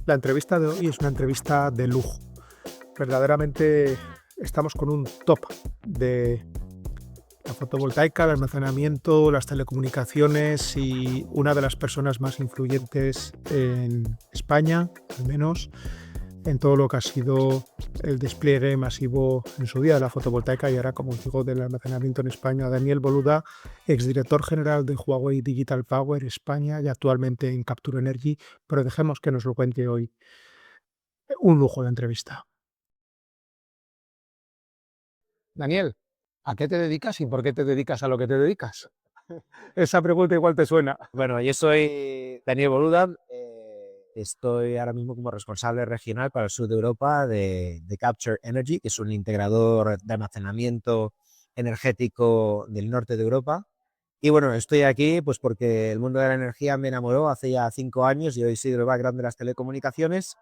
La entrevista de hoy es una entrevista de lujo. Verdaderamente estamos con un top de la fotovoltaica, el almacenamiento, las telecomunicaciones y una de las personas más influyentes en España, al menos en todo lo que ha sido el despliegue masivo en su día de la fotovoltaica y ahora, como os digo, del almacenamiento en España. Daniel Boluda, exdirector general de Huawei Digital Power España y actualmente en Capture Energy, pero dejemos que nos lo cuente hoy. Un lujo de entrevista. Daniel, ¿a qué te dedicas y por qué te dedicas a lo que te dedicas? Esa pregunta igual te suena. Bueno, yo soy Daniel Boluda, estoy ahora mismo como responsable regional para el sur de Europa de Capture Energy, que es un integrador de almacenamiento energético del norte de Europa. Y bueno, estoy aquí pues porque el mundo de la energía me enamoró hace ya 5 años y hoy soy del background de las telecomunicaciones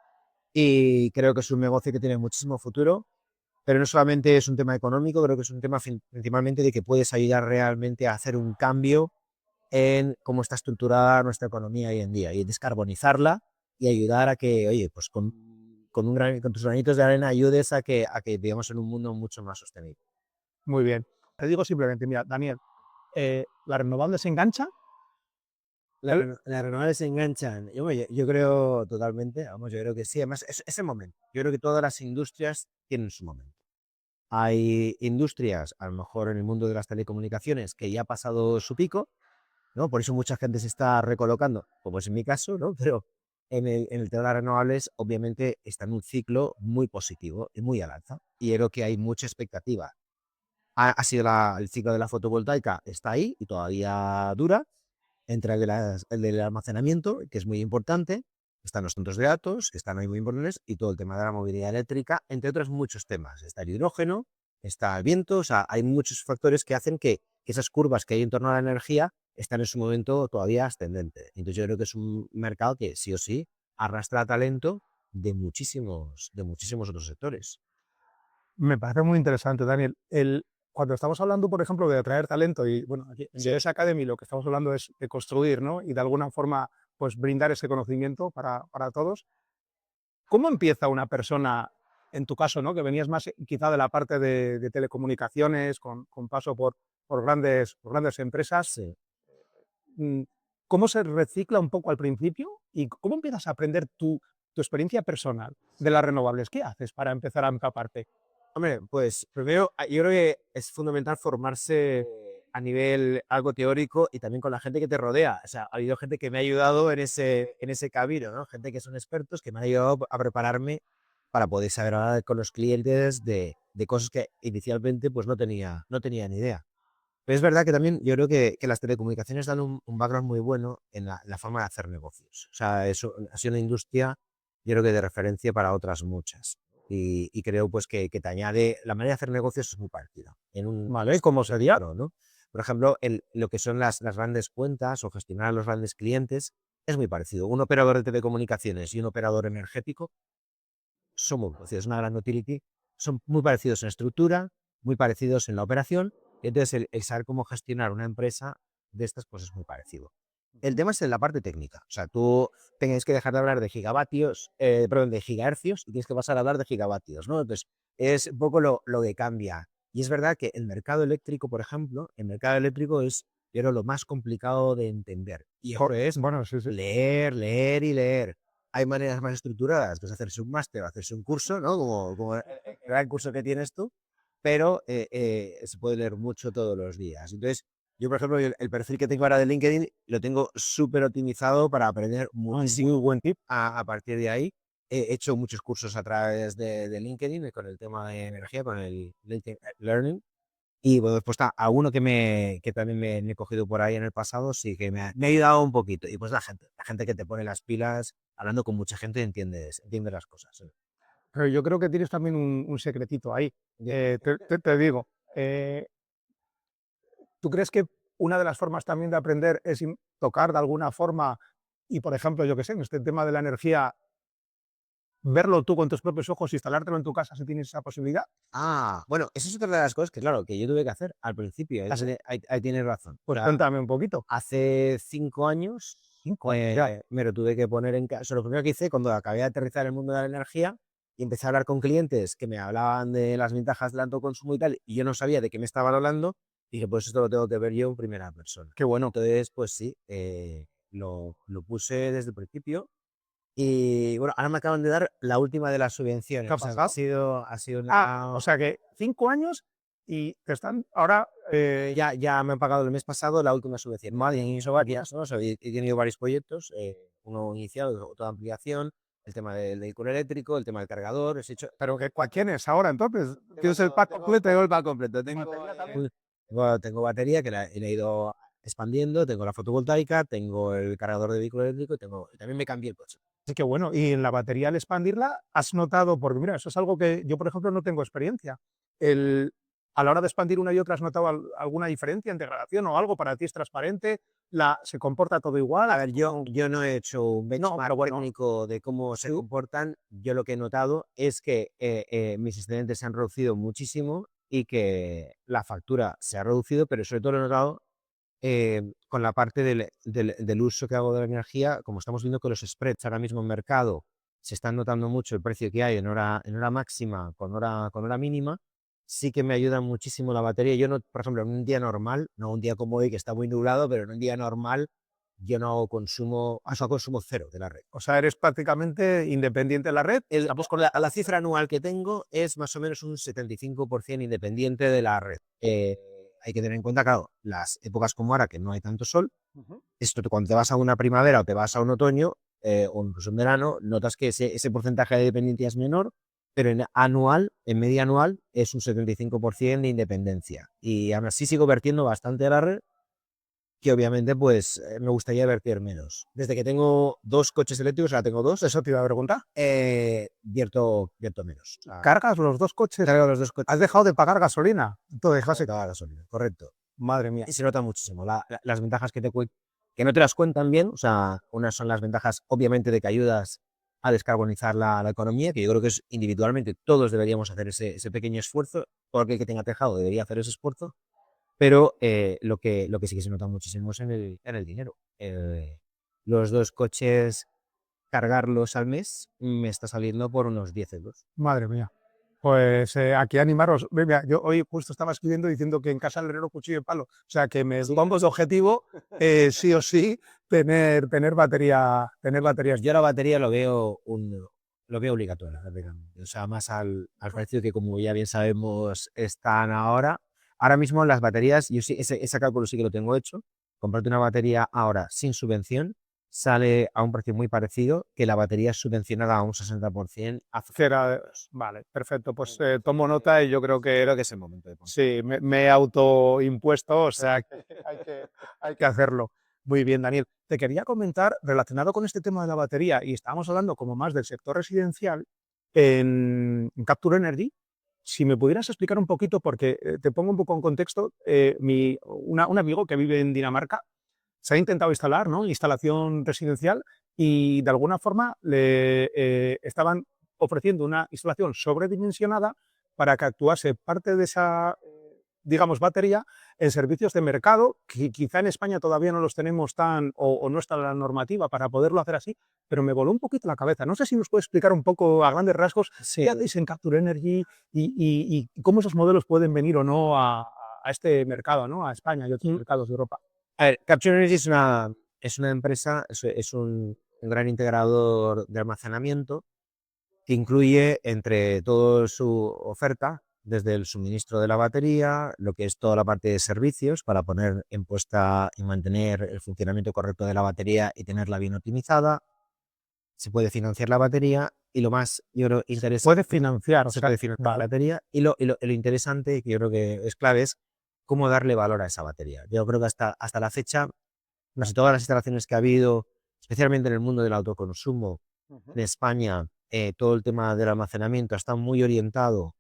y creo que es un negocio que tiene muchísimo futuro, pero no solamente es un tema económico, creo que es un tema principalmente de que puedes ayudar realmente a hacer un cambio en cómo está estructurada nuestra economía hoy en día y descarbonizarla y ayudar a que, oye, pues con tus granitos de arena ayudes a que vivamos en un mundo mucho más sostenible. Muy bien. Te digo simplemente, mira, Daniel, ¿las renovables se enganchan? Las renovables se enganchan. Yo creo totalmente, vamos, yo creo que sí. Además, es el momento. Yo creo que todas las industrias tienen su momento. Hay industrias, a lo mejor en el mundo de las telecomunicaciones, que ya ha pasado su pico, ¿no? Por eso mucha gente se está recolocando, como es en mi caso, ¿no? Pero en el tema de las renovables, obviamente, está en un ciclo muy positivo y muy al alza. Y creo que hay mucha expectativa. Ha sido el ciclo de la fotovoltaica, está ahí y todavía dura. Entra el del almacenamiento, que es muy importante. Están los centros de datos, que están ahí muy importantes, y todo el tema de la movilidad eléctrica, entre otros muchos temas. Está el hidrógeno, está el viento, o sea, hay muchos factores que hacen que esas curvas que hay en torno a la energía están en su momento todavía ascendente. Entonces yo creo que es un mercado que sí o sí arrastra talento de muchísimos otros sectores. Me parece muy interesante, Daniel. Cuando estamos hablando, por ejemplo, de atraer talento y, bueno, aquí en GS Academy lo que estamos hablando es de construir, ¿no? Y de alguna forma, pues brindar ese conocimiento para todos. ¿Cómo empieza una persona, en tu caso, ¿no? Que venías más quizá de la parte de telecomunicaciones, con paso por grandes empresas? Sí. mm, ¿Cómo se recicla un poco al principio y cómo empiezas a aprender tu experiencia personal de las renovables? ¿Qué haces para empezar a empaparte? Hombre, pues primero yo creo que es fundamental formarse a nivel algo teórico y también con la gente que te rodea. O sea, ha habido gente que me ha ayudado en ese camino, ¿no? Gente que son expertos que me han ayudado a prepararme para poder saber hablar con los clientes de cosas que inicialmente pues no tenía ni idea. Pero es verdad que también yo creo que las telecomunicaciones dan un background muy bueno en la forma de hacer negocios. O sea, eso ha sido una industria, yo creo que de referencia para otras muchas. Y creo pues que te añade, la manera de hacer negocios es muy parecida. ¿Vale? ¿Cómo sería? ¿No? Por ejemplo, lo que son las grandes cuentas o gestionar a los grandes clientes es muy parecido. Un operador de telecomunicaciones y un operador energético son muy parecidos. Es una gran utility, son muy parecidos en estructura, muy parecidos en la operación. Y entonces el saber cómo gestionar una empresa de estas pues es muy parecido. El tema es en la parte técnica. O sea, tú tienes que dejar de hablar de gigavatios, perdón, de gigahercios y tienes que pasar a hablar de gigavatios, ¿no? Entonces, es un poco lo que cambia. Y es verdad que el mercado eléctrico, por ejemplo, el mercado eléctrico es, yo creo, lo más complicado de entender. Y eso es Bueno, sí, sí. leer, leer y leer. Hay maneras más estructuradas, pues hacerse un máster o hacerse un curso, ¿no? Como el gran curso que tienes tú, pero se puede leer mucho todos los días. Entonces, yo, por ejemplo, el perfil que tengo ahora de LinkedIn lo tengo súper optimizado para aprender muchísimo Buen tip. a partir de ahí. He hecho muchos cursos a través de LinkedIn con el tema de energía, con el LinkedIn Learning. Y bueno, después está a uno que también me he cogido por ahí en el pasado, sí que me ha ayudado un poquito. Y pues la gente que te pone las pilas, hablando con mucha gente, entiende las cosas. Sí. Pero yo creo que tienes también un secretito ahí. Te digo, ¿tú crees que una de las formas también de aprender es tocar de alguna forma y, por ejemplo, yo qué sé, en este tema de la energía, verlo tú con tus propios ojos, instalártelo en tu casa si tienes esa posibilidad? Bueno, esa es otra de las cosas que, claro, que yo tuve que hacer al principio. ¿Ah, sí? Ahí tienes razón. O Pues sea, cuéntame un poquito. hace 5 años Me lo tuve que poner en casa. Lo primero que hice cuando acabé de aterrizar en el mundo de la energía y empecé a hablar con clientes que me hablaban de las ventajas del autoconsumo y tal, y yo no sabía de qué me estaban hablando, dije, pues esto lo tengo que ver yo en primera persona. Qué bueno. Entonces, pues sí, lo puse desde el principio. Y bueno, ahora me acaban de dar la última de las subvenciones. ¿Qué ha O sea, pasado? ha sido O sea que 5 años y te están ahora... ya me han pagado el mes pasado la última subvención. Madre, han hecho varias, ¿no? O sea, he tenido varios proyectos, uno iniciado, otra ampliación, el tema del vehículo eléctrico, el tema del cargador, ¿Pero que, quién es ahora entonces? ¿Tienes el tengo, pack completo? tengo el pack completo. ¿Batería también? Tengo batería que la he ido expandiendo, tengo la fotovoltaica, tengo el cargador de vehículo eléctrico y también me cambié el coche. Sí, que bueno. Y en la batería al expandirla, has notado, porque mira, eso es algo que yo, por ejemplo, no tengo experiencia. A la hora de expandir una y otra, ¿has notado alguna diferencia en degradación o algo? ¿Para ti es transparente? ¿Se comporta todo igual? A ver, yo no he hecho un No, pero benchmark bueno, técnico de cómo se sí. comportan. Yo lo que he notado es que mis excedentes se han reducido muchísimo y que la factura se ha reducido, pero sobre todo lo he notado con la parte del uso que hago de la energía. Como estamos viendo que los spreads ahora mismo en mercado se están notando mucho el precio que hay en hora máxima con hora mínima, sí que me ayuda muchísimo la batería. Yo no, por ejemplo, en un día normal, no un día como hoy que está muy nublado, pero en un día normal yo no hago consumo, consumo cero de la red. O sea, eres prácticamente independiente de la red. Con la cifra anual que tengo es más o menos un 75% independiente de la red. Hay que tener en cuenta, claro, las épocas como ahora, que no hay tanto sol, esto cuando te vas a una primavera o te vas a un otoño o incluso en verano, notas que ese porcentaje de dependencia es menor, pero en media anual, es un 75% de independencia. Y aún así sigo vertiendo bastante de la red, que obviamente pues me gustaría vertir menos. Desde que tengo 2 coches eléctricos, ahora tengo 2, Eso te iba a preguntar. vierto menos. O sea, ¿Cargas los 2 coches? cargo los 2 coches. ¿Has dejado de pagar gasolina? Entonces, Toda la gasolina, correcto. madre mía. Y se nota muchísimo. Las ventajas que no te las cuentan bien, o sea, unas son las ventajas obviamente de que ayudas a descarbonizar la economía, que yo creo que es individualmente todos deberíamos hacer ese pequeño esfuerzo, todo aquel que tenga tejado debería hacer ese esfuerzo, pero lo que sí que se nota muchísimo es en el dinero. Los 2 coches, cargarlos al mes, me está saliendo por unos 10 euros. Madre mía. Pues aquí animaros. Mira, yo hoy justo estaba escribiendo diciendo que en casa el herrero cuchillo y palo. O sea, que me pongo de objetivo, sí o sí, tener batería, tener baterías. Yo la batería lo veo obligatorio, prácticamente. O sea, más al precio que, como ya bien sabemos, están ahora. Ahora mismo las baterías, yo sí, ese cálculo sí que lo tengo hecho. Comprarte una batería ahora sin subvención sale a un precio muy parecido que la batería subvencionada a un 60% hace. Vale, perfecto. Pues tomo nota y yo creo Creo que que es el momento de poner. sí, me he autoimpuesto, o sea, que hay que hacerlo. Muy bien, Daniel. Te quería comentar, relacionado con este tema de la batería, y estábamos hablando como más del sector residencial, en Capture Energy, si me pudieras explicar un poquito, porque te pongo un poco en contexto, un amigo que vive en Dinamarca se ha intentado instalar, ¿no? Instalación residencial y de alguna forma le estaban ofreciendo una instalación sobredimensionada para que actuase parte de esa, digamos, batería en servicios de mercado, que quizá en España todavía no los tenemos tan, o no está la normativa para poderlo hacer así, pero me voló un poquito la cabeza. No sé si nos puedes explicar un poco a grandes rasgos qué hacéis en Capture Energy y cómo esos modelos pueden venir o no a este mercado, ¿no? A España y otros mercados de Europa. A ver, Capture Energy es una empresa, es un gran integrador de almacenamiento que incluye entre toda su oferta, desde el suministro de la batería, lo que es toda la parte de servicios para poner en puesta y mantener el funcionamiento correcto de la batería y tenerla bien optimizada. Se puede financiar la batería y lo más, yo creo, interesante. Puede financiar, o Se sea, puede financiar la vale. batería y lo interesante, que yo creo que es clave, es cómo darle valor a esa batería. Yo creo que hasta la fecha, casi todas las instalaciones que ha habido, especialmente en el mundo del autoconsumo en España, todo el tema del almacenamiento está muy orientado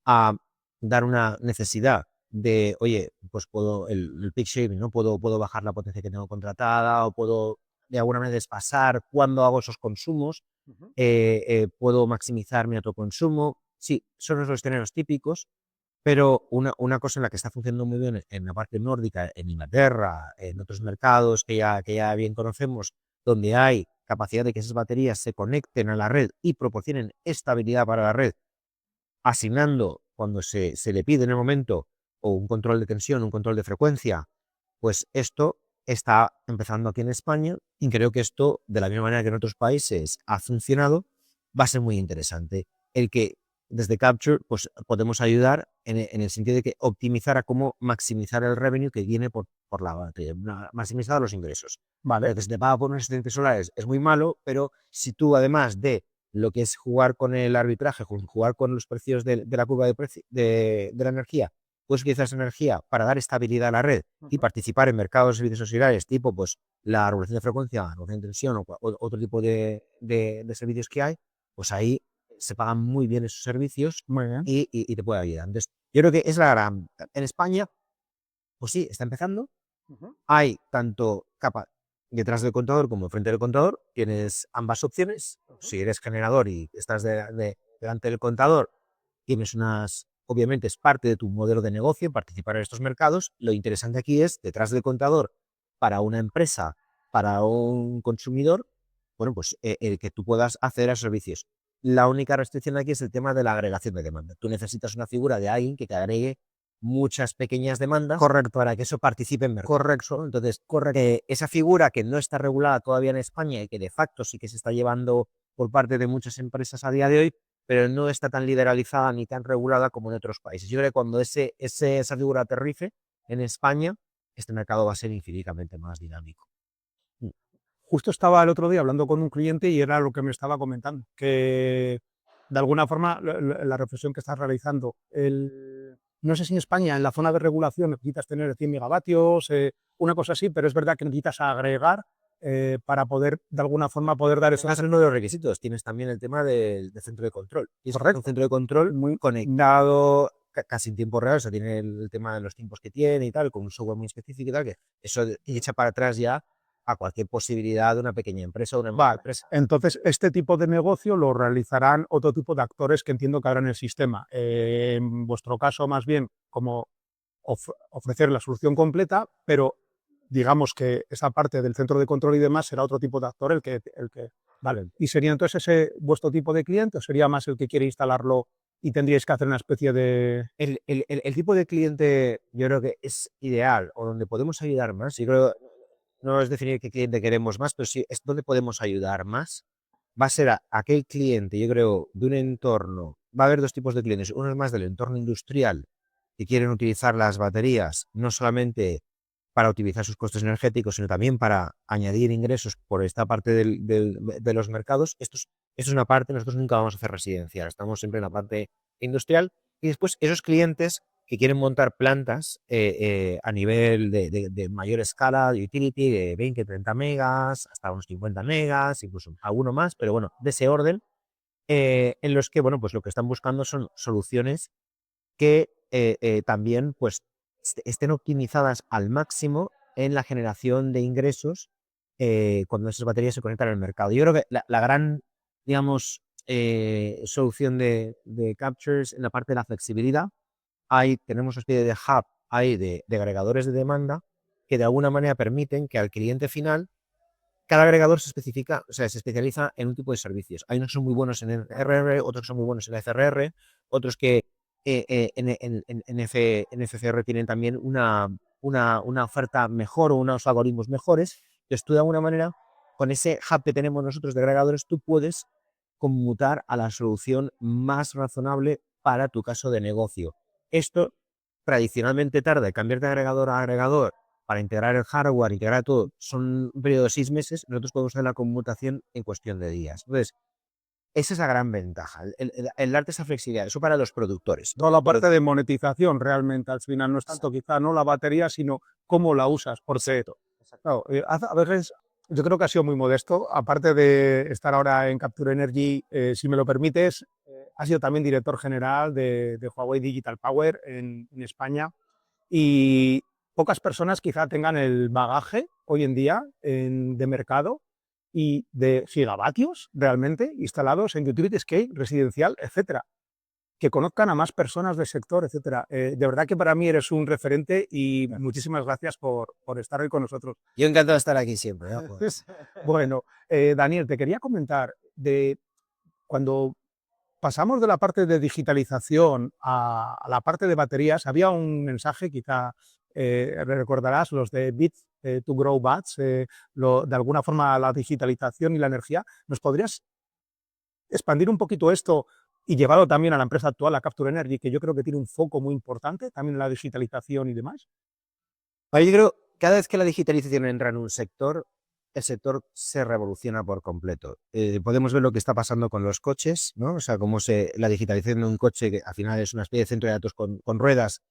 a dar una necesidad de, oye, pues puedo, el peak shaving, ¿no? Puedo bajar la potencia que tengo contratada o puedo de alguna manera desfasar cuando hago esos consumos, puedo maximizar mi autoconsumo. Sí, son los escenarios típicos, pero una cosa en la que está funcionando muy bien en la parte nórdica, en Inglaterra, en otros mercados que ya bien conocemos, donde hay capacidad de que esas baterías se conecten a la red y proporcionen estabilidad para la red, asignando cuando se le pide en el momento o un control de tensión, un control de frecuencia, pues esto está empezando aquí en España y creo que esto, de la misma manera que en otros países ha funcionado, va a ser muy interesante. El que desde Capture pues, podemos ayudar en el sentido de que optimizar a cómo maximizar el revenue que viene por la batería, maximizar los ingresos. Vale. Que se te paga por unos asistentes solares es muy malo, pero si tú además de lo que es jugar con el arbitraje, jugar con los precios de la curva de la energía, puedes utilizar esa energía para dar estabilidad a la red y participar en mercados de servicios auxiliares tipo pues, la regulación de frecuencia, la regulación de tensión o otro tipo de servicios que hay, pues ahí se pagan muy bien esos servicios Muy bien. y te puede ayudar. Entonces, yo creo que es la gran... En España, pues sí, está empezando. Hay tanto capa detrás del contador como frente del contador. Tienes ambas opciones. Si eres generador y estás delante del contador, tienes obviamente es parte de tu modelo de negocio participar en estos mercados. Lo interesante aquí es detrás del contador para una empresa, para un consumidor, bueno, pues el que tú puedas hacer a servicios. La única restricción aquí es el tema de la agregación de demanda. Tú necesitas una figura de alguien que te agregue muchas pequeñas demandas para que eso participe en mercado. Correcto. Entonces, esa figura que no está regulada todavía en España y que de facto sí que se está llevando por parte de muchas empresas a día de hoy, pero no está tan liberalizada ni tan regulada como en otros países. Yo creo que cuando esa figura aterrice en España, este mercado va a ser infinitamente más dinámico. Justo estaba el otro día hablando con un cliente y era lo que me estaba comentando, que de alguna forma la reflexión que estás realizando, no sé si en España, en la zona de regulación, necesitas tener 100 megavatios, una cosa así, pero es verdad que necesitas agregar para poder, de alguna forma, poder dar eso. Ese es uno de los requisitos. Tienes también el tema del centro de control. Y Correcto. un centro de control Muy conectado casi en tiempo real, o sea, tiene el tema de los tiempos que tiene y tal, con un software muy específico y tal, que eso echa para atrás ya a cualquier posibilidad de una pequeña empresa o una empresa. Entonces, este tipo de negocio lo realizarán otro tipo de actores que entiendo que habrá en el sistema. En vuestro caso, más bien, como ofrecer la solución completa, pero digamos que esa parte del centro de control y demás será otro tipo de actor vale. ¿Y sería entonces ese vuestro tipo de cliente o sería más el que quiere instalarlo y tendríais que hacer una especie de... El tipo de cliente yo creo que es ideal o donde podemos ayudar más, yo creo, no es definir qué cliente queremos más, pero sí es donde podemos ayudar más, va a ser aquel cliente, yo creo, de un entorno, va a haber dos tipos de clientes, uno es más del entorno industrial, que quieren utilizar las baterías no solamente para optimizar sus costes energéticos, sino también para añadir ingresos por esta parte de los mercados. Esto es una parte, nosotros nunca vamos a hacer residencial, estamos siempre en la parte industrial y después esos clientes que quieren montar plantas a nivel de mayor escala, de utility, de 20, 30 megas, hasta unos 50 megas, incluso alguno más, pero bueno, de ese orden, en los que, bueno, pues lo que están buscando son soluciones que también pues estén optimizadas al máximo en la generación de ingresos cuando esas baterías se conectan al mercado. Yo creo que la gran, digamos, solución de Captures en la parte de la flexibilidad, tenemos una especie de hub ahí de agregadores de demanda que de alguna manera permiten que al cliente final cada agregador se especializa en un tipo de servicios. Hay unos que son muy buenos en RR, otros que son muy buenos en FRR, otros que en FCR tienen también una oferta mejor o unos algoritmos mejores. Entonces tú de alguna manera, con ese hub que tenemos nosotros de agregadores, tú puedes conmutar a la solución más razonable para tu caso de negocio. Esto tradicionalmente tarda en cambiar de agregador a agregador para integrar el hardware, integrar todo, son un periodo de 6 meses, nosotros podemos hacer la conmutación en cuestión de días. Entonces, esa es la gran ventaja, el darte esa flexibilidad, eso para los productores. Toda la parte de monetización realmente al final no es tanto quizá no la batería, sino cómo la usas. Porque claro, a veces yo creo que ha sido muy modesto, aparte de estar ahora en Capture Energy, si me lo permites, ha sido también director general de Huawei Digital Power en España y pocas personas quizá tengan el bagaje hoy en día de mercado y de gigavatios realmente instalados en utility scale, residencial, etcétera. que conozcan a más personas del sector, etcétera. De verdad que para mí eres un referente y muchísimas gracias por estar hoy con nosotros. Yo encantado de estar aquí siempre. Pues. Bueno, Daniel, te quería comentar de cuando pasamos de la parte de digitalización a la parte de baterías, había un mensaje, quizá recordarás, los de Bits to Grow Bats, de alguna forma la digitalización y la energía. ¿Nos podrías expandir un poquito esto y llevarlo también a la empresa actual, a Capture Energy, que yo creo que tiene un foco muy importante también en la digitalización y demás? Yo creo que cada vez que la digitalización entra en un sector, el sector se revoluciona por completo. Podemos ver lo que está pasando con los coches, ¿no? O sea, cómo la digitalización de un coche, que al final es una especie de centro de datos con ruedas,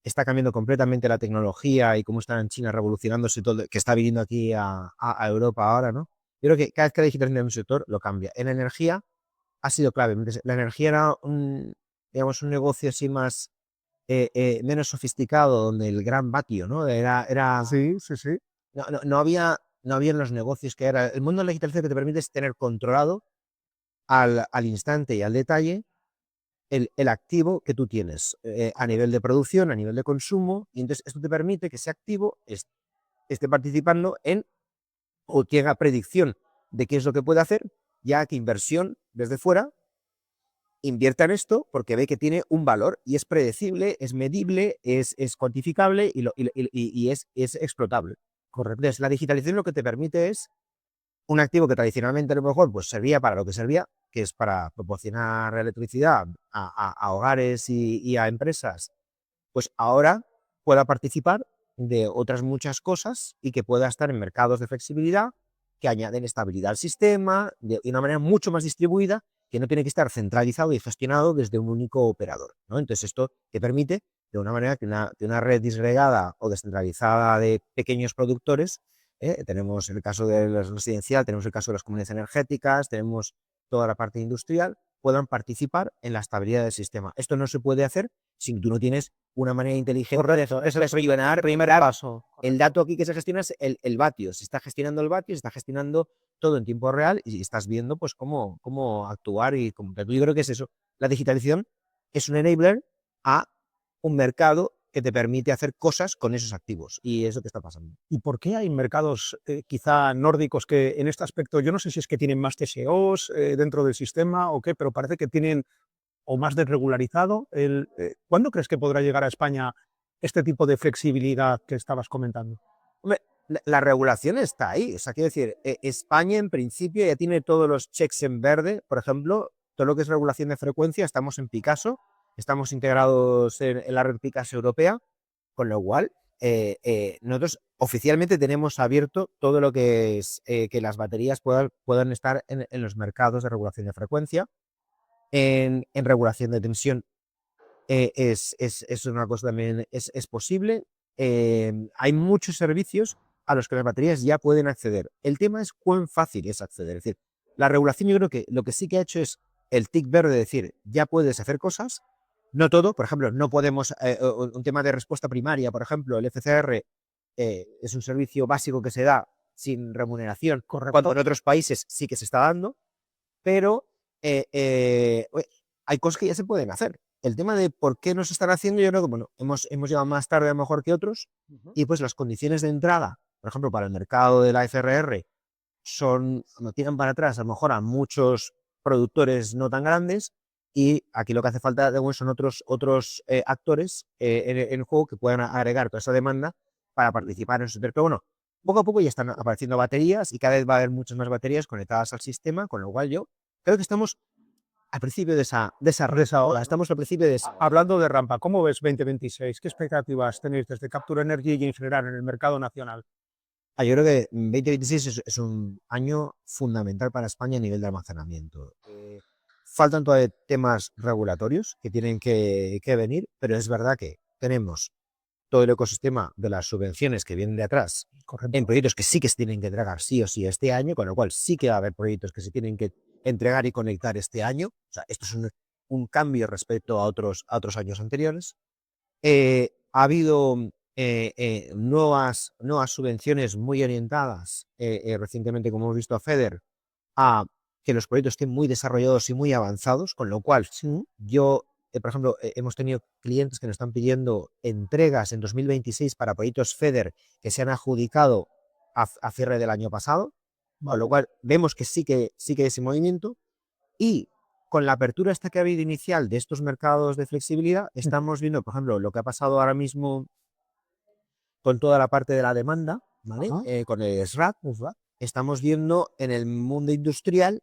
está cambiando completamente la tecnología y cómo está en China revolucionándose todo, que está viniendo aquí a Europa ahora, ¿no? Yo creo que cada vez que la digitalización de un sector lo cambia. En la energía ha sido clave. La energía era digamos, un negocio así más menos sofisticado, donde el gran vatio, ¿no? Sí, sí, sí. No había en los negocios que era. El mundo de la digitalización que te permite es tener controlado al instante y al detalle el activo que tú tienes a nivel de producción, a nivel de consumo, y entonces esto te permite que ese activo esté participando o que haga predicción de qué es lo que puede hacer, ya que inversión desde fuera invierta en esto porque ve que tiene un valor y es predecible, es medible, es cuantificable y es explotable. Correcto. Entonces, la digitalización lo que te permite es un activo que tradicionalmente a lo mejor pues, servía para lo que servía, que es para proporcionar electricidad a hogares y a empresas, pues ahora pueda participar de otras muchas cosas y que pueda estar en mercados de flexibilidad que añaden estabilidad al sistema de una manera mucho más distribuida, que no tiene que estar centralizado y gestionado desde un único operador, ¿no? Entonces esto te permite de una manera que una red disgregada o descentralizada de pequeños productores, tenemos el caso de la residencial, tenemos el caso de las comunidades energéticas, tenemos toda la parte industrial, puedan participar en la estabilidad del sistema. Esto no se puede hacer si tú no tienes una manera inteligente. Correcto, eso es el primer paso. El dato aquí que se gestiona es el vatio. Se está gestionando el vatio, se está gestionando todo en tiempo real y estás viendo pues cómo actuar y cómo. Yo creo que es eso. La digitalización es un enabler a un mercado que te permite hacer cosas con esos activos y es lo que está pasando. ¿Y por qué hay mercados quizá nórdicos que en este aspecto, yo no sé si es que tienen más TSOs dentro del sistema o qué, pero parece que tienen o más desregularizado? ¿Cuándo crees que podrá llegar a España este tipo de flexibilidad que estabas comentando? Hombre, la regulación está ahí. O sea, quiero decir, España en principio ya tiene todos los checks en verde. Por ejemplo, todo lo que es regulación de frecuencia, estamos en Picasso, estamos integrados en la red Picasso europea, con lo cual nosotros oficialmente tenemos abierto todo lo que es que las baterías puedan estar en los mercados de regulación de frecuencia, en regulación de tensión. Es una cosa también, es posible. Hay muchos servicios a los que las baterías ya pueden acceder. El tema es cuán fácil es acceder. Es decir, la regulación yo creo que lo que sí que ha hecho es el tic verde de decir, ya puedes hacer cosas, no todo, por ejemplo, no podemos, un tema de respuesta primaria, por ejemplo, el FCR es un servicio básico que se da sin remuneración, cuando en otros países sí que se está dando, pero hay cosas que ya se pueden hacer. El tema de por qué no se están haciendo, yo creo que bueno, hemos llegado más tarde a lo mejor que otros, y pues las condiciones de entrada, por ejemplo, para el mercado de la FRR, no tiran para atrás a lo mejor a muchos productores no tan grandes, y aquí lo que hace falta son otros actores en el juego que puedan agregar toda esa demanda para participar en eso. Pero bueno, poco a poco ya están apareciendo baterías y cada vez va a haber muchas más baterías conectadas al sistema, con lo cual yo creo que estamos al principio de esa ola, estamos al principio de esa. Hablando de rampa, ¿cómo ves 2026? ¿Qué expectativas tenéis desde Capture Energy y en general en el mercado nacional? Yo creo que 2026 es un año fundamental para España a nivel de almacenamiento. Faltan todavía temas regulatorios que tienen que venir, pero es verdad que tenemos todo el ecosistema de las subvenciones que vienen de atrás. Correcto. En proyectos que sí que se tienen que entregar sí o sí este año, con lo cual sí que va a haber proyectos que se tienen que entregar y conectar este año. O sea, esto es un cambio respecto a otros años anteriores. Ha habido nuevas subvenciones muy orientadas recientemente, como hemos visto a FEDER, a que los proyectos estén muy desarrollados y muy avanzados, con lo cual yo por ejemplo, hemos tenido clientes que nos están pidiendo entregas en 2026 para proyectos FEDER que se han adjudicado a cierre del año pasado, con lo cual vemos que sí que hay ese movimiento. Y con la apertura esta que ha habido inicial de estos mercados de flexibilidad, estamos viendo, por ejemplo, lo que ha pasado ahora mismo con toda la parte de la demanda, ¿vale? Con el SRAC, estamos viendo en el mundo industrial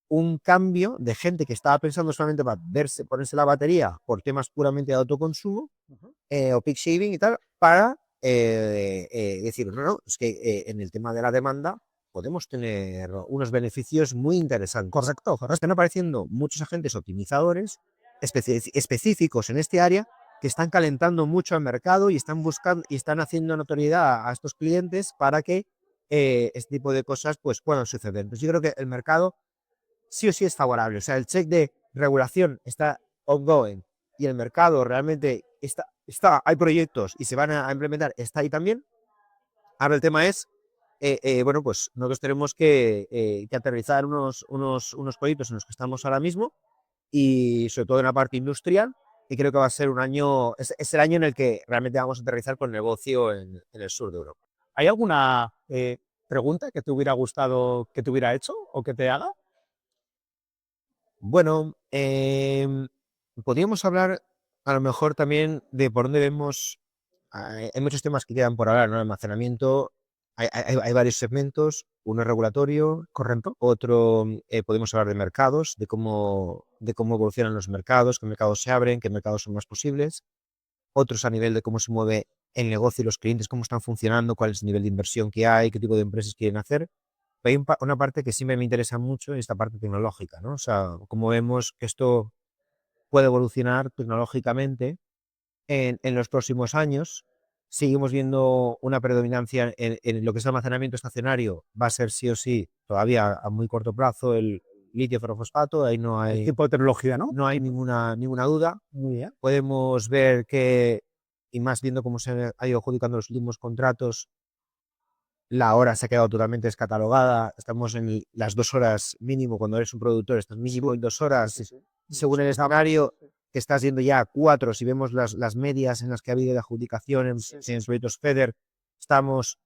un cambio de gente que estaba pensando solamente para ponerse la batería por temas puramente de autoconsumo o peak shaving y tal, para decir, no, es que en el tema de la demanda podemos tener unos beneficios muy interesantes. Correcto. Están apareciendo muchos agentes optimizadores específicos en este área que están calentando mucho al mercado y están buscando y están haciendo notoriedad a estos clientes para que este tipo de cosas pues puedan suceder. Entonces yo creo que el mercado sí o sí es favorable. O sea, el check de regulación está ongoing y el mercado realmente hay proyectos y se van a implementar, está ahí también. Ahora el tema es, bueno, pues nosotros tenemos que aterrizar unos proyectos en los que estamos ahora mismo y sobre todo en la parte industrial, y creo que va a ser un año, es el año en el que realmente vamos a aterrizar con negocio en el sur de Europa. ¿Hay alguna pregunta que te hubiera gustado que te hubiera hecho o que te haga? Bueno, podríamos hablar a lo mejor también de por dónde vemos, hay muchos temas que quedan por hablar, ¿no? El almacenamiento, hay varios segmentos, uno es regulatorio, Correcto. otro podemos hablar de mercados, de cómo evolucionan los mercados, qué mercados se abren, qué mercados son más posibles, otros a nivel de cómo se mueve el negocio y los clientes, cómo están funcionando, cuál es el nivel de inversión que hay, qué tipo de empresas quieren hacer. Hay una parte que siempre me interesa mucho, esta parte tecnológica, ¿no? O sea, cómo vemos que esto puede evolucionar tecnológicamente en los próximos años. Seguimos viendo una predominancia en lo que es el almacenamiento estacionario, va a ser sí o sí, todavía a muy corto plazo, el litio ferrofosfato, ahí no El hay, tipo de tecnología, ¿no? no hay ninguna duda. Muy bien. Podemos ver que, y más viendo cómo se ha ido adjudicando los últimos contratos, la hora se ha quedado totalmente descatalogada. Estamos en las 2 horas mínimo cuando eres un productor, estás mínimo en 2 horas. Sí. Según el escenario, que estás yendo ya a 4, si vemos las medias en las que ha habido de adjudicación en proyectos FEDER, estamos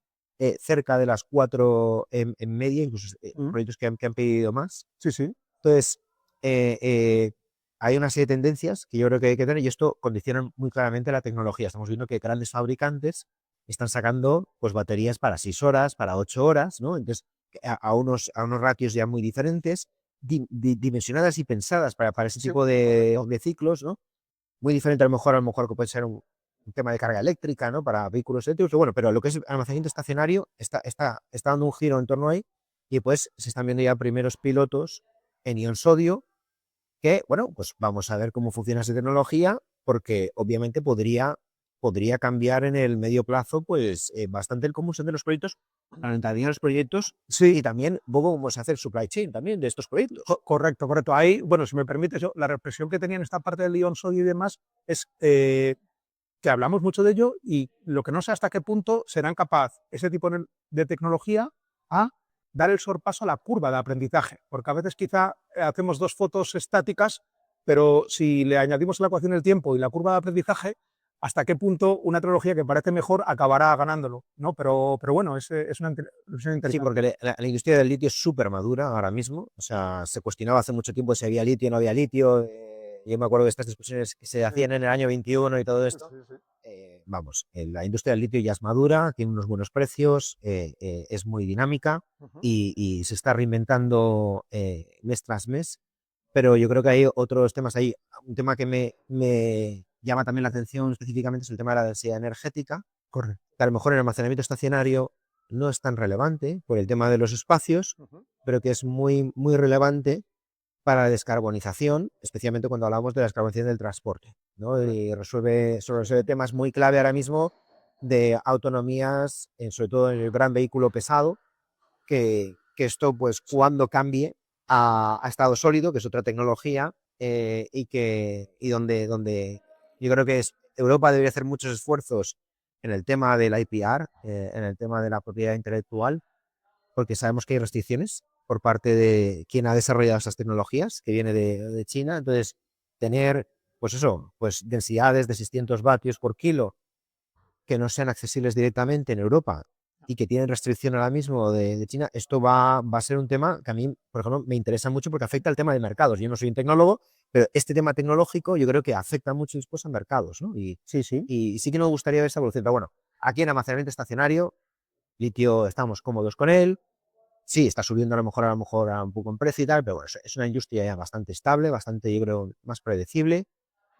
cerca de las 4 en media, incluso proyectos que han pedido más. Sí, sí. Entonces, hay una serie de tendencias que yo creo que hay que tener y esto condiciona muy claramente la tecnología. Estamos viendo que grandes fabricantes están sacando pues, baterías para 6 horas, para 8 horas, ¿no? Entonces, a unos ratios ya muy diferentes, dimensionadas y pensadas para ese tipo de ciclos, ¿no? Muy diferente a lo mejor que puede ser un tema de carga eléctrica, ¿no? Para vehículos eléctricos, bueno, pero lo que es almacenamiento estacionario está dando un giro en torno ahí y pues se están viendo ya primeros pilotos en ion sodio que, bueno, pues vamos a ver cómo funciona esa tecnología porque obviamente podría cambiar en el medio plazo pues bastante el cómo se hacen los proyectos, la rentabilidad de los proyectos y también cómo vamos a hacer supply chain también de estos proyectos. Correcto, correcto. Ahí, bueno, si me permites, yo, la reflexión que tenía en esta parte del ion sodio y demás es que hablamos mucho de ello y lo que no sé hasta qué punto serán capaz ese tipo de tecnología a dar el sorpaso a la curva de aprendizaje, porque a veces quizá hacemos dos fotos estáticas, pero si le añadimos a la ecuación el tiempo y la curva de aprendizaje, hasta qué punto una tecnología que parece mejor acabará ganándolo, ¿no? Pero bueno, es una reflexión interesante. Sí, porque la industria del litio es súper madura ahora mismo. O sea, se cuestionaba hace mucho tiempo si había litio o no había litio. Yo me acuerdo de estas discusiones que se hacían en el año 21 y todo esto. Vamos, la industria del litio ya es madura, tiene unos buenos precios, es muy dinámica y se está reinventando mes tras mes. Pero yo creo que hay otros temas ahí. Un tema que me llama también la atención específicamente es el tema de la densidad energética. Correcto. Que a lo mejor en el almacenamiento estacionario no es tan relevante por el tema de los espacios, pero que es muy, muy relevante para la descarbonización, especialmente cuando hablamos de la descarbonización del transporte, ¿no? Y resuelve temas muy clave ahora mismo de autonomías, sobre todo en el gran vehículo pesado, que esto, pues, cuando cambie a estado sólido, que es otra tecnología, y donde yo creo que Europa debería hacer muchos esfuerzos en el tema del IPR, en el tema de la propiedad intelectual, porque sabemos que hay restricciones por parte de quien ha desarrollado esas tecnologías, que viene de China. Entonces, tener pues eso, pues densidades de 600 vatios por kilo que no sean accesibles directamente en Europa y que tienen restricción ahora mismo de China, esto va a ser un tema que a mí, por ejemplo, me interesa mucho porque afecta al tema de mercados. Yo no soy un tecnólogo, pero este tema tecnológico yo creo que afecta mucho después a mercados, ¿no? Sí, sí. Y sí que nos gustaría ver esta evolución. Pero bueno, aquí en almacenamiento estacionario, litio estamos cómodos con él. Sí, está subiendo a lo mejor a un poco en precio y tal, pero bueno, es una industria ya bastante estable, bastante, yo creo, más predecible.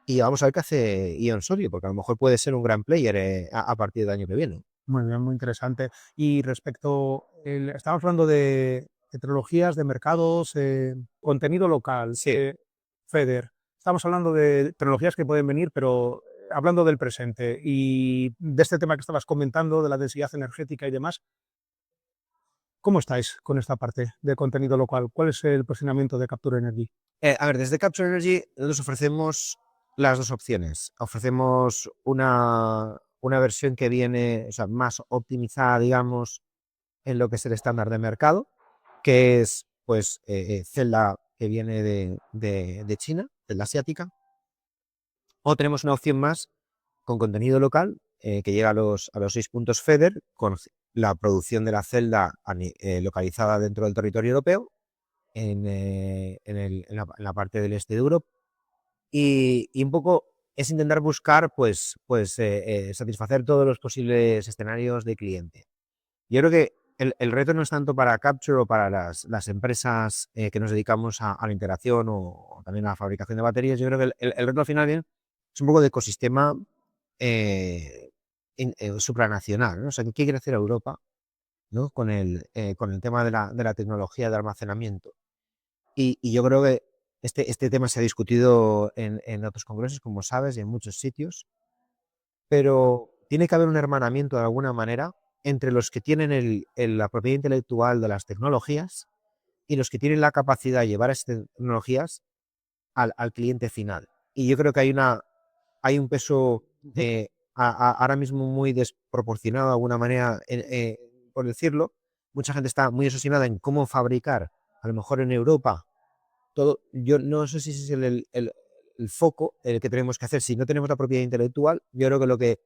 Y vamos a ver qué hace Ion Sodio, porque a lo mejor puede ser un gran player a partir del año que viene. Muy bien, muy interesante. Y respecto, estamos hablando de tecnologías, de mercados, contenido local, Sí. FEDER. Estamos hablando de tecnologías que pueden venir, pero hablando del presente y de este tema que estabas comentando, de la densidad energética y demás, ¿cómo estáis con esta parte de contenido local? ¿Cuál es el posicionamiento de Capture Energy? A ver, desde Capture Energy nos ofrecemos las dos opciones. Ofrecemos una versión que viene, o sea, más optimizada, digamos, en lo que es el estándar de mercado, que es pues celda que viene de China, celda asiática. O tenemos una opción más con contenido local que llega a los 6 puntos FEDER con la producción de la celda localizada dentro del territorio europeo en la parte del este de Europa. Y un poco es intentar buscar satisfacer todos los posibles escenarios de cliente. Yo creo que el reto no es tanto para Capture o para las empresas que nos dedicamos a la integración o también a la fabricación de baterías. Yo creo que el reto al final bien es un poco de ecosistema eh, supranacional, ¿no? O sea, ¿qué quiere hacer Europa, ¿no? Con el tema de la tecnología de almacenamiento? Y yo creo que este tema se ha discutido en otros congresos, como sabes, y en muchos sitios, pero tiene que haber un hermanamiento de alguna manera entre los que tienen la propiedad intelectual de las tecnologías y los que tienen la capacidad de llevar esas tecnologías al cliente final. Y yo creo que hay un peso ahora mismo muy desproporcionado de alguna manera, por decirlo. Mucha gente está muy obsesionada en cómo fabricar, a lo mejor en Europa, todo. Yo no sé si ese es el foco el que tenemos que hacer. Si no tenemos la propiedad intelectual, yo creo que lo que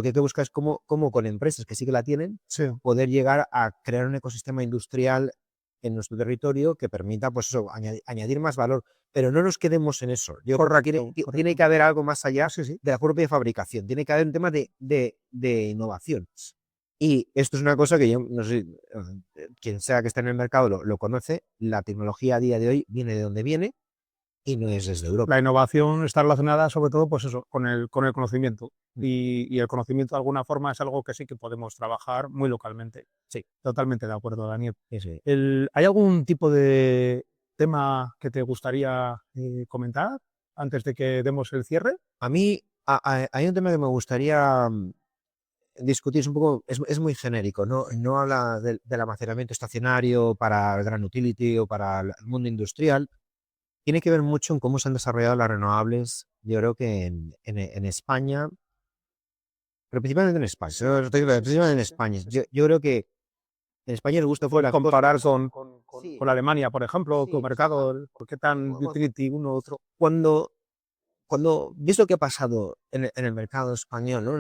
hay que buscar es cómo con empresas que sí que la tienen, Sí. poder llegar a crear un ecosistema industrial en nuestro territorio que permita, pues eso, añadir más valor. Pero no nos quedemos en eso. Yo creo que tiene que haber algo más allá Sí, sí. de la propia fabricación. Tiene que haber un tema de innovación. Y esto es una cosa que yo no sé, quien sea que esté en el mercado lo conoce. La tecnología a día de hoy viene de donde viene y no es desde Europa. La innovación está relacionada sobre todo pues eso, con el conocimiento. Y el conocimiento de alguna forma es algo que sí que podemos trabajar muy localmente. Sí, Totalmente de acuerdo, Daniel. sí. ¿Hay algún tipo de tema que te gustaría comentar antes de que demos el cierre? A mí hay un tema que me gustaría discutir, es un poco, es muy genérico, no habla del almacenamiento estacionario para el gran utility o para el mundo industrial. Tiene que ver mucho en cómo se han desarrollado las renovables, yo creo que en España, pero principalmente en España. Principalmente en España. Yo creo que en España el gusto fue Puedes las comparar cosas. Sí, con Alemania, por ejemplo, tu sí, o sea, mercado, ¿por qué tan utility uno u otro? cuando ves lo que ha pasado en el mercado español, ¿no?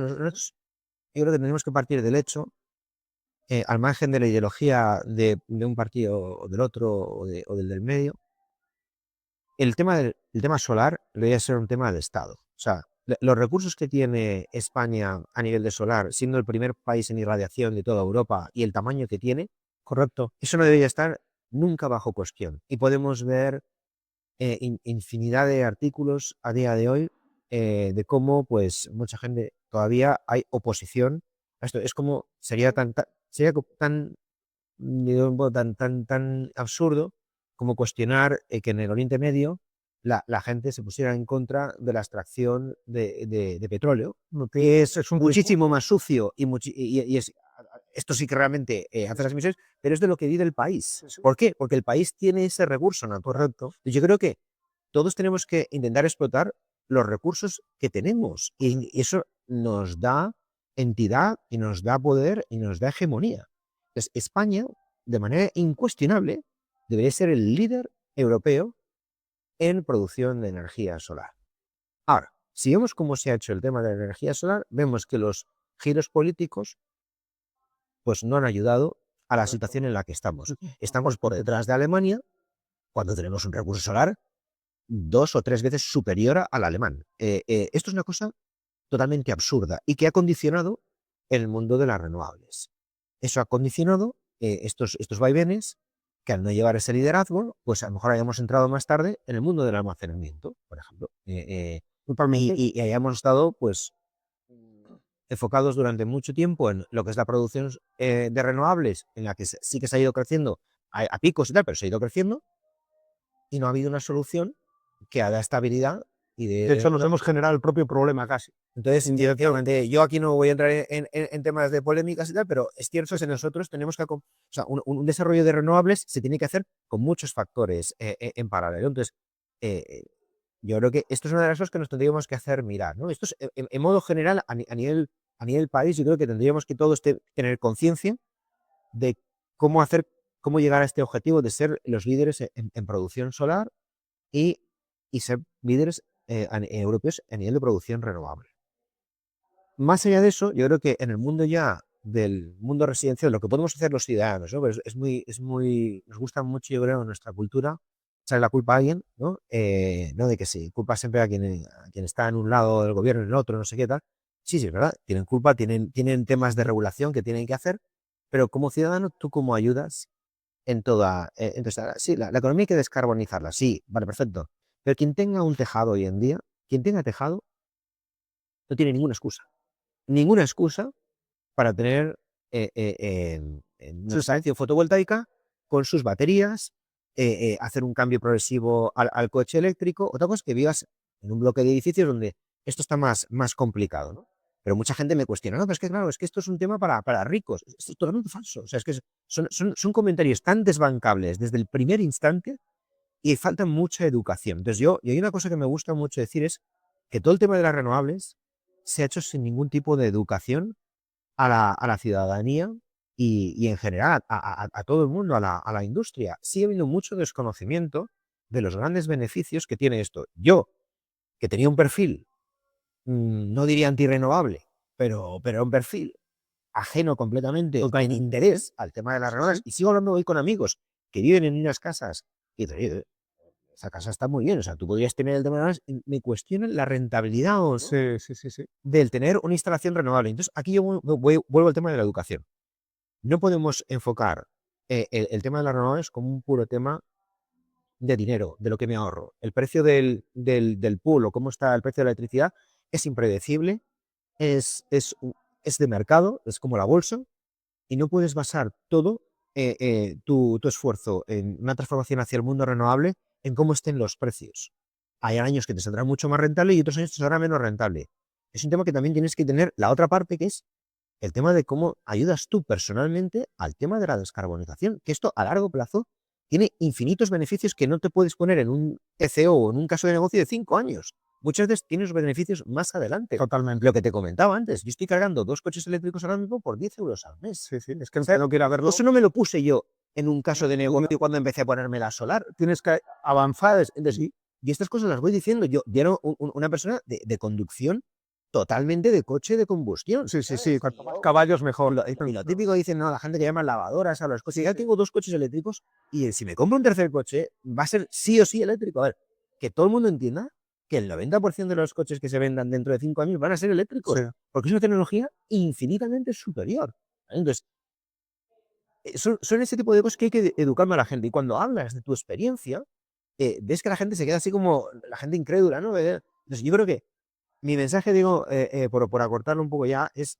Yo creo que tenemos que partir del hecho, al margen de la ideología de un partido o del otro o del medio, el tema solar debería ser un tema de Estado. O sea, los recursos que tiene España a nivel de solar, siendo el primer país en irradiación de toda Europa y el tamaño que tiene, Correcto. eso no debería estar nunca bajo cuestión. Y podemos ver infinidad de artículos a día de hoy de cómo pues mucha gente todavía hay oposición a esto. Es como sería tan absurdo como cuestionar que en el Oriente Medio la gente se pusiera en contra de la extracción de petróleo, que es Es un ritmo. muchísimo más sucio esto sí que realmente hace las emisiones, pero es de lo que vive el país. Sí, sí. ¿Por qué? Porque el país tiene ese recurso natural. Correcto. Yo creo que todos tenemos que intentar explotar los recursos que tenemos y eso nos da entidad y nos da poder y nos da hegemonía. Entonces, España, de manera incuestionable, debería ser el líder europeo en producción de energía solar. Ahora, si vemos cómo se ha hecho el tema de la energía solar, vemos que los giros políticos pues no han ayudado a la situación en la que estamos. Estamos por detrás de Alemania cuando tenemos un recurso solar 2 o 3 veces superior al alemán. Esto es una cosa totalmente absurda y que ha condicionado el mundo de las renovables. Eso ha condicionado estos vaivenes que al no llevar ese liderazgo, pues a lo mejor hayamos entrado más tarde en el mundo del almacenamiento, por ejemplo. Y hayamos estado pues enfocados durante mucho tiempo en lo que es la producción de renovables, en la que sí que se ha ido creciendo a picos y tal, pero se ha ido creciendo y no ha habido una solución que haga estabilidad. Y De hecho, nos hemos generado el propio problema casi. Entonces, yo aquí no voy a entrar en temas de polémicas y tal, pero es cierto que nosotros tenemos que, o sea, un desarrollo de renovables se tiene que hacer con muchos factores en paralelo. Entonces, yo creo que esto es una de las cosas que nos tendríamos que hacer mirar, ¿no? Esto es, en modo general, a nivel país, yo creo que tendríamos que todos tener conciencia de cómo llegar a este objetivo de ser los líderes en producción solar y ser líderes europeos a nivel de producción renovable. Más allá de eso, yo creo que en el mundo ya del mundo residencial, lo que podemos hacer los ciudadanos, ¿no? Pues nos gusta mucho, yo creo, en nuestra cultura, echarle la culpa a alguien, ¿no? No de que sí, culpa siempre a quien está en un lado del gobierno, en el otro, no sé qué tal. Sí, es verdad, tienen culpa, tienen temas de regulación que tienen que hacer, pero como ciudadano, ¿tú cómo ayudas en toda? Entonces, sí, la economía hay que descarbonizarla, sí, vale, perfecto. Pero quien tenga un tejado hoy en día, quien tenga tejado, no tiene ninguna excusa para tener una instalación fotovoltaica con sus baterías, hacer un cambio progresivo al coche eléctrico. Otra cosa es que vivas en un bloque de edificios donde esto está más complicado, ¿no? Pero mucha gente me cuestiona, no, pero es que claro, es que esto es un tema para ricos. Esto es totalmente falso. O sea, es que son comentarios tan desbancables desde el primer instante y falta mucha educación. Entonces y hay una cosa que me gusta mucho decir es que todo el tema de las renovables se ha hecho sin ningún tipo de educación a la ciudadanía y en general a todo el mundo, a la industria. Sigue habiendo mucho desconocimiento de los grandes beneficios que tiene esto. Yo, que tenía un perfil, no diría antirrenovable, pero un perfil ajeno completamente o con interés al tema de las renovables, y sigo hablando hoy con amigos que viven en unas casas y dicen, "Oye, esa casa está muy bien, o sea, tú podrías tener el tema de las..." Me cuestionan la rentabilidad o no Sí. del tener una instalación renovable. Entonces, aquí yo vuelvo al tema de la educación. No podemos enfocar el tema de las renovables como un puro tema de dinero, de lo que me ahorro. El precio del pool o cómo está el precio de la electricidad es impredecible, es de mercado, es como la bolsa, y no puedes basar todo tu esfuerzo en una transformación hacia el mundo renovable en cómo estén los precios. Hay años que te saldrá mucho más rentable y otros años te saldrá menos rentable. Es un tema que también tienes que tener la otra parte, que es el tema de cómo ayudas tú personalmente al tema de la descarbonización, que esto a largo plazo tiene infinitos beneficios que no te puedes poner en un TCO o en un caso de negocio de 5 años. Muchas veces tienes beneficios más adelante. Totalmente. Lo que te comentaba antes, yo estoy cargando 2 coches eléctricos ahora mismo por 10 euros al mes. Sí, es que tengo que ir a verlo. Eso no me lo puse yo en un caso de negocio cuando empecé a ponerme la solar. Tienes que avanzar. Y estas cosas las voy diciendo. Yo era una persona de conducción totalmente de coche de combustión. Sí, cuanto más caballos mejor. Y lo típico dicen, no, la gente que llama lavadoras a los coches. Ya tengo 2 coches eléctricos y si me compro un tercer coche va a ser sí o sí eléctrico. A ver, que todo el mundo entienda que el 90% de los coches que se vendan dentro de 5 años van a ser eléctricos, porque es una tecnología infinitamente superior. Entonces, son ese tipo de cosas que hay que educarme a la gente. Y cuando hablas de tu experiencia, ves que la gente se queda así como la gente incrédula, ¿no? Entonces, yo creo que mi mensaje, digo, por acortarlo un poco ya, es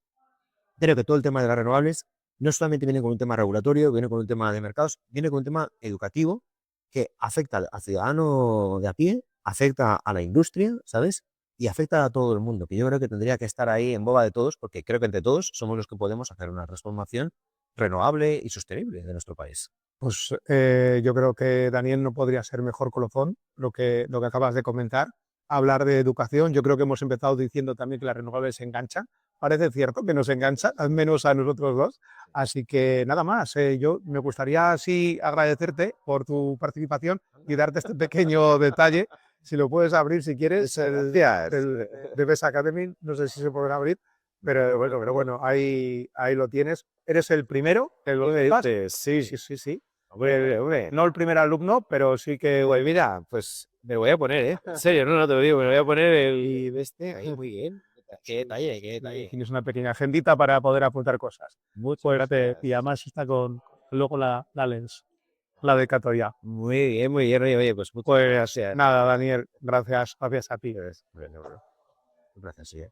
creo que todo el tema de las renovables no solamente viene con un tema regulatorio, viene con un tema de mercados, viene con un tema educativo que afecta al ciudadano de a pie, afecta a la industria, ¿sabes? Y afecta a todo el mundo, que yo creo que tendría que estar ahí en boga de todos, porque creo que entre todos somos los que podemos hacer una transformación renovable y sostenible de nuestro país. Pues yo creo que Daniel no podría ser mejor colofón lo que acabas de comentar. Hablar de educación, yo creo que hemos empezado diciendo también que las renovables se enganchan. Parece cierto que nos enganchan, al menos a nosotros dos. Así que nada más, yo me gustaría así agradecerte por tu participación y darte este pequeño detalle Si lo puedes abrir si quieres, Gracias. el Debes Academy, no sé si se podrá abrir, pero bueno, ahí lo tienes. ¿Eres el primero que lo das? Sí, Sí. hombre. No el primer alumno, pero sí que Pues mira, pues me voy a poner, ¿eh? En serio, no te lo digo, me voy a poner el de este. Ahí, muy bien. Qué detalle, qué detalle. tienes una pequeña agendita para poder apuntar cosas. Muchas Pues, gracias. y además está con luego la lens, la dedicatoria. Muy bien, muy bien. Oye, pues muchas Pues gracias. nada, Daniel, gracias a ti. Bueno, gracias, sí.